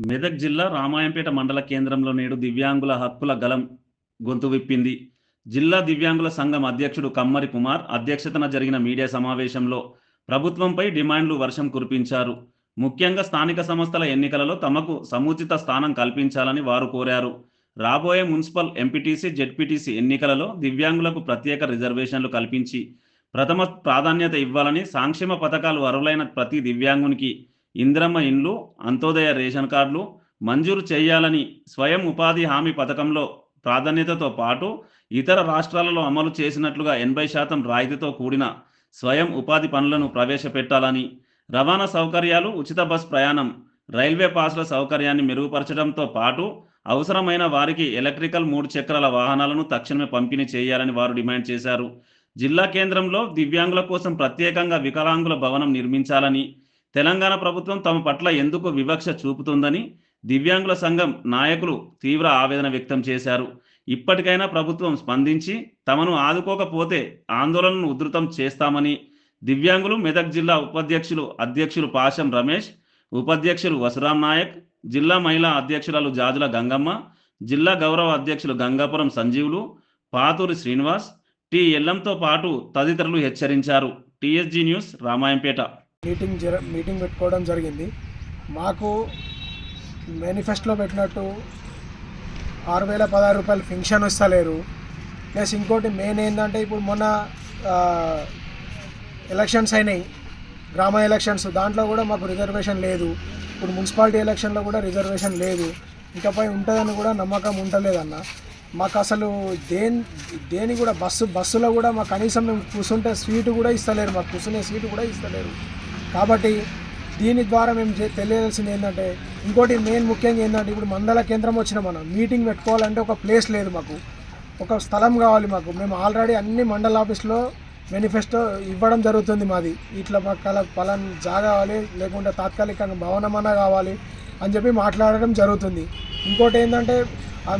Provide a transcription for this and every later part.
మెదక్ జిల్లా రామాయంపేట మండల కేంద్రంలో నేడు దివ్యాంగుల హక్కుల గలం గొంతు విప్పింది. జిల్లా దివ్యాంగుల సంఘం అధ్యక్షుడు కమ్మరి కుమార్ అధ్యక్షతన జరిగిన మీడియా సమావేశంలో ప్రభుత్వంపై డిమాండ్లు వర్షం కురిపించారు. ముఖ్యంగా స్థానిక సంస్థల ఎన్నికలలో తమకు సముచిత స్థానం కల్పించాలని వారు కోరారు. రాబోయే మున్సిపల్, ఎంపీటీసీ, జెడ్పీటీసీ ఎన్నికలలో దివ్యాంగులకు ప్రత్యేక రిజర్వేషన్లు కల్పించి ప్రథమ ప్రాధాన్యత ఇవ్వాలని, సంక్షేమ పథకాలు అర్హులైన ప్రతి దివ్యాంగునికి ఇందిరమ్మ ఇండ్లు, అంత్యోదయ రేషన్ కార్డులు మంజూరు చేయాలని, స్వయం ఉపాధి హామీ పథకంలో ప్రాధాన్యతతో పాటు ఇతర రాష్ట్రాలలో అమలు చేసినట్లుగా 80% రాయితీతో కూడిన స్వయం ఉపాధి పనులను ప్రవేశపెట్టాలని, రవాణా సౌకర్యాలు, ఉచిత బస్ ప్రయాణం, రైల్వే పాస్ల సౌకర్యాన్ని మెరుగుపరచడంతో పాటు అవసరమైన వారికి ఎలక్ట్రికల్ 3 చక్రాల వాహనాలను తక్షణమే పంపిణీ చేయాలని వారు డిమాండ్ చేశారు. జిల్లా కేంద్రంలో దివ్యాంగుల కోసం ప్రత్యేకంగా వికలాంగుల భవనం నిర్మించాలని, తెలంగాణ ప్రభుత్వం తమ పట్ల ఎందుకు వివక్ష చూపుతుందని దివ్యాంగుల సంఘం నాయకులు తీవ్ర ఆవేదన వ్యక్తం చేశారు. ఇప్పటికైనా ప్రభుత్వం స్పందించి తమను ఆదుకోకపోతే ఆందోళనను ఉధృతం చేస్తామని దివ్యాంగులు మెదక్ జిల్లా అధ్యక్షులు పాషం రమేష్, ఉపాధ్యక్షులు వసురాం నాయక్, జిల్లా మహిళా అధ్యక్షురాలు జాజుల గంగమ్మ, జిల్లా గౌరవ అధ్యక్షులు గంగాపురం సంజీవులు, పాతూరి శ్రీనివాస్, టి ఎల్లంతో పాటు తదితరులు హెచ్చరించారు. TSG news, Ramayampet. మీటింగ్ పెట్టుకోవడం జరిగింది. మాకు మేనిఫెస్టోలో పెట్టినట్టు 6,016 రూపాయలు పెన్షన్ వస్తలేరు. ప్లస్ ఇంకోటి మెయిన్ ఏంటంటే, ఇప్పుడు మొన్న ఎలక్షన్స్ అయినాయి, గ్రామ ఎలక్షన్స్, దాంట్లో కూడా మాకు రిజర్వేషన్ లేదు. ఇప్పుడు మున్సిపాలిటీ ఎలక్షన్లో కూడా రిజర్వేషన్ లేదు. ఇంకపై ఉంటుందని కూడా నమ్మకం ఉండలేదన్న. మాకు అసలు దేని కూడా బస్సులో కూడా మాకు కనీసం మేము కూర్చుంటే సీటు కూడా ఇస్తలేరు, మాకు కూర్చునే సీటు కూడా ఇస్తలేరు. కాబట్టి దీని ద్వారా మేము తెలియాల్సింది ఏంటంటే, ఇంకోటి మెయిన్ ముఖ్యంగా ఏంటంటే, ఇప్పుడు మండల కేంద్రం వచ్చిన మనం మీటింగ్ పెట్టుకోవాలంటే ఒక ప్లేస్ లేదు, మాకు ఒక స్థలం కావాలి. మేము ఆల్రెడీ అన్ని మండల ఆఫీస్లో మేనిఫెస్టో ఇవ్వడం జరుగుతుంది. మాది ఇట్లా మాకు పలానా జాగా కావాలి, లేకుంటే తాత్కాలికంగా భవనమన్నా కావాలి అని చెప్పి మాట్లాడడం జరుగుతుంది. ఇంకోటి ఏంటంటే,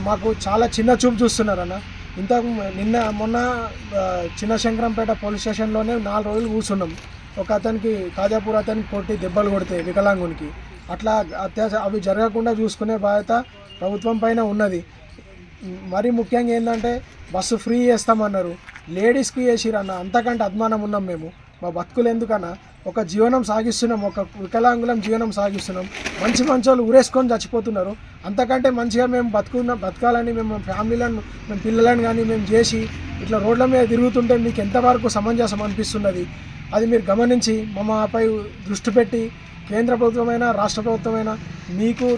మాకు చాలా చిన్న చూపు చూస్తున్నారన్న. మొన్న చిన్న శంకరంపేట పోలీస్ స్టేషన్లోనే 4 రోజులు కూర్చున్నాం. ఒక అతనికి కాజాపూర్ అతనికి కొట్టి దెబ్బలు కొడితే వికలాంగునికి, అట్లా అవి జరగకుండా చూసుకునే బాధ్యత ప్రభుత్వం పైన ఉన్నది. మరీ ముఖ్యంగా ఏంటంటే, బస్సు ఫ్రీ చేస్తామన్నారు, లేడీస్కి చేసిరన్న. అంతకంటే అద్మానం ఉన్నాం మేము. మా బతుకులు ఎందుకన్నా ఒక జీవనం సాగిస్తున్నాం, ఒక వికలాంగులం జీవనం సాగిస్తున్నాం. మంచి వాళ్ళు ఊరేసుకొని చచ్చిపోతున్నారు. అంతకంటే మంచిగా మేము బతకాలని మేము పిల్లలను కానీ మేము చేసి ఇట్లా రోడ్ల మీద తిరుగుతుంటే మీకు ఎంతవరకు సమంజసం అనిపిస్తున్నది? అది మీరు గమనించి మాపై దృష్టి పెట్టి కేంద్ర ప్రభుత్వమైనా రాష్ట్ర ప్రభుత్వమైనా మీకు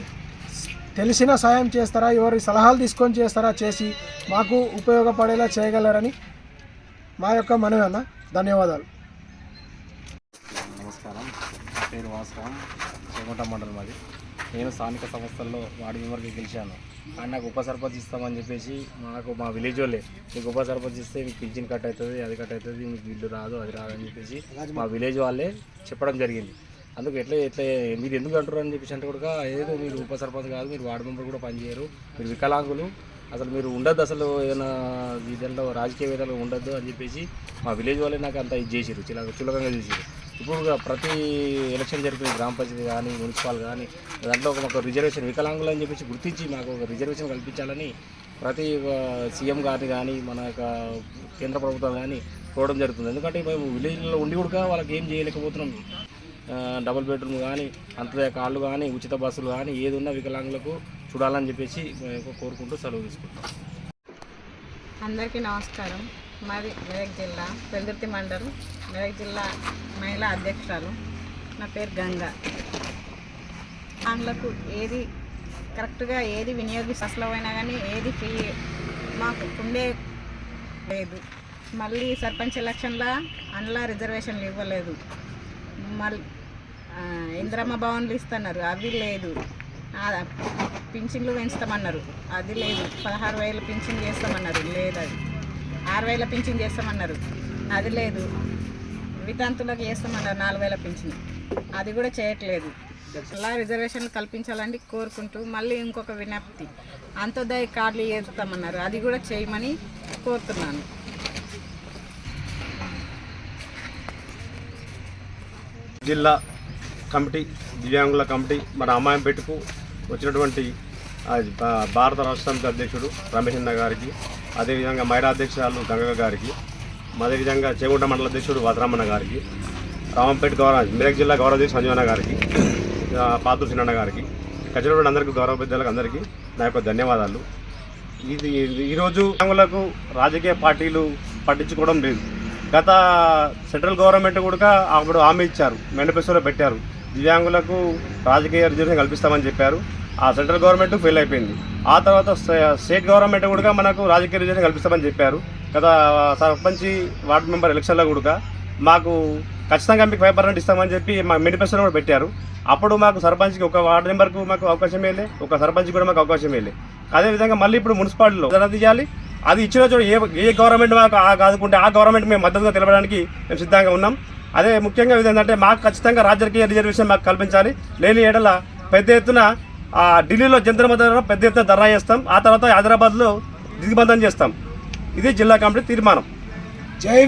తెలిసిన సాయం చేస్తారా, ఎవరి సలహాలు తీసుకొని చేస్తారా, చేసి మాకు ఉపయోగపడేలా చేయగలరని మా యొక్క మనవి అన్న. ధన్యవాదాలు. నమస్కారం. నా పేరు వాసరాం, చేగుంట మండలం. మాది. నేను స్థానిక సంస్థల్లో వార్డు మెంబర్కి గెలిచాను. కానీ నాకు ఉప సర్పంచ్ ఇస్తామని చెప్పేసి మా విలేజ్ వాళ్ళే, మీకు ఉప సర్పంచ్ ఇస్తే మీకు పింఛన్ కట్ అవుతుంది, అది కట్ అవుతుంది, మీకు బిల్లు రాదు, అది రాదని చెప్పేసి మా విలేజ్ వాళ్ళే చెప్పడం జరిగింది. అందుకు ఎట్లా మీరు ఎందుకు అంటారు అని చెప్పేసి అంటే కూడా, ఏదో మీరు ఉప సర్పంచ్ కాదు, మీరు వార్డు మెంబర్ కూడా పనిచేయరు, మీరు వికలాంగులు, అసలు మీరు ఉండద్దు, అసలు ఏదైనా దీంట్లో రాజకీయ వేదాలు ఉండద్దు అని చెప్పేసి మా విలేజ్ వాళ్ళే నాకు అంతా ఇది చేసిరు, చులకంగా చేసిరు. ఇప్పుడు ప్రతి ఎలక్షన్ జరిపిన గ్రామ పంచాయతీ కానీ మున్సిపల్ కానీ దాంట్లో ఒక రిజర్వేషన్ వికలాంగులు అని చెప్పేసి గుర్తించి మాకు ఒక రిజర్వేషన్ కల్పించాలని ప్రతి సీఎం గారిని కానీ మన యొక్క కేంద్ర ప్రభుత్వం కానీ కోరడం జరుగుతుంది. ఎందుకంటే మేము విలేజ్లో ఉండి కూడా వాళ్ళకి ఏం చేయలేకపోతున్నాం. డబుల్ బెడ్రూమ్ కానీ, అంత్యోదయ కార్డులు కానీ, ఉచిత బస్సులు కానీ, ఏది ఉన్నా వికలాంగులకు చూడాలని చెప్పేసి కోరుకుంటూ సెలవు తీసుకుంటాం. అందరికీ నమస్కారం. మాది మెదక్ జిల్లా పెల్దుర్తి మండలం, మెదక్ జిల్లా మహిళా అధ్యక్షురాలు. నా పేరు గంగా. అందులకు ఏది కరెక్ట్గా ఏది వినియోగిస్తలమైనా కానీ ఏది ఫ్రీ మాకు ఉండే లేదు. మళ్ళీ సర్పంచ్ ఎలక్షన్లో అందులో రిజర్వేషన్లు ఇవ్వలేదు. మళ్ళీ ఇందిరమ్మ భవన్లు ఇస్తున్నారు, అవి లేదు. పింఛన్లు పెంచుతామన్నారు, అది లేదు. 16,000 పింఛన్ చేస్తామన్నారు, లేదు. అది 6,000 పింఛన్ చేస్తామన్నారు, అది లేదు. వితంతులకు చేస్తామన్నారు 4,000 పింఛన్, అది కూడా చేయట్లేదు. అలా రిజర్వేషన్లు కల్పించాలని కోరుకుంటూ, మళ్ళీ ఇంకొక విజ్ఞప్తి, అంత్యోదయ కార్డులు చేస్తామన్నారు, అది కూడా చేయమని కోరుతున్నాను. జిల్లా కమిటీ, దివ్యాంగుల కమిటీ మన రామాయంపేటకు వచ్చినటువంటి భారత రాష్ట్ర సమితి అధ్యక్షుడు రమేష్ అన్న గారికి, అదేవిధంగా మహిళా అధ్యక్షురాలు గంగ గారికి, అదేవిధంగా చేగుంట మండల అధ్యక్షుడు వదరామన్న గారికి, రామంపేట మెదక్ జిల్లా గౌరవ అధ్యక్షుడు సంజీవన్న గారికి, పాతూరు చిన్నన్న గారికి, కచ్చినటువంటి అందరికీ గౌరవ పెద్దలకు అందరికీ నా యొక్క ధన్యవాదాలు. ఈరోజు దివ్యాంగులకు రాజకీయ పార్టీలు పట్టించుకోవడం లేదు. గత సెంట్రల్ గవర్నమెంట్ కూడా అప్పుడు హామీ ఇచ్చారు, మేనిఫెస్టోలో పెట్టారు, దివ్యాంగులకు రాజకీయ రిజర్వేషన్ కల్పిస్తామని చెప్పారు. ఆ సెంట్రల్ గవర్నమెంట్ ఫెయిల్ అయిపోయింది. ఆ తర్వాత స్టేట్ గవర్నమెంట్ కూడా మనకు రాజకీయ రిజర్వేషన్ కల్పిస్తామని చెప్పారు. గత సర్పంచి వార్డు మెంబర్ ఎలక్షన్లో కూడా మాకు ఖచ్చితంగా మీకు 5% ఇస్తామని చెప్పి మా మేనిఫెస్టోలో కూడా పెట్టారు. అప్పుడు మాకు సర్పంచ్కి ఒక వార్డు మెంబర్కు మాకు అవకాశం వేయలే, ఒక సర్పంచ్కి కూడా మాకు అవకాశం వేయలే. అదేవిధంగా మళ్ళీ ఇప్పుడు మున్సిపాలిటీలో తీయాలి. అది ఇచ్చిన చోట ఏ గవర్నమెంట్ మాకు కాదుకుంటే ఆ గవర్నమెంట్ మేము మద్దతుగా తెలపడానికి మేము సిద్ధంగా ఉన్నాం. అదే ముఖ్యంగా ఏంటంటే మాకు ఖచ్చితంగా రాజకీయ రిజర్వేషన్ మాకు కల్పించాలి. లేని ఏడల పెద్ద ఎత్తున ఢిల్లీలో జంతర్ మంతర్ పెద్ద ఎత్తున ధర్నా చేస్తాం. ఆ తర్వాత హైదరాబాద్లో దిగ్బంధం చేస్తాం. ఇది జిల్లా కమిటీ తీర్మానం. జై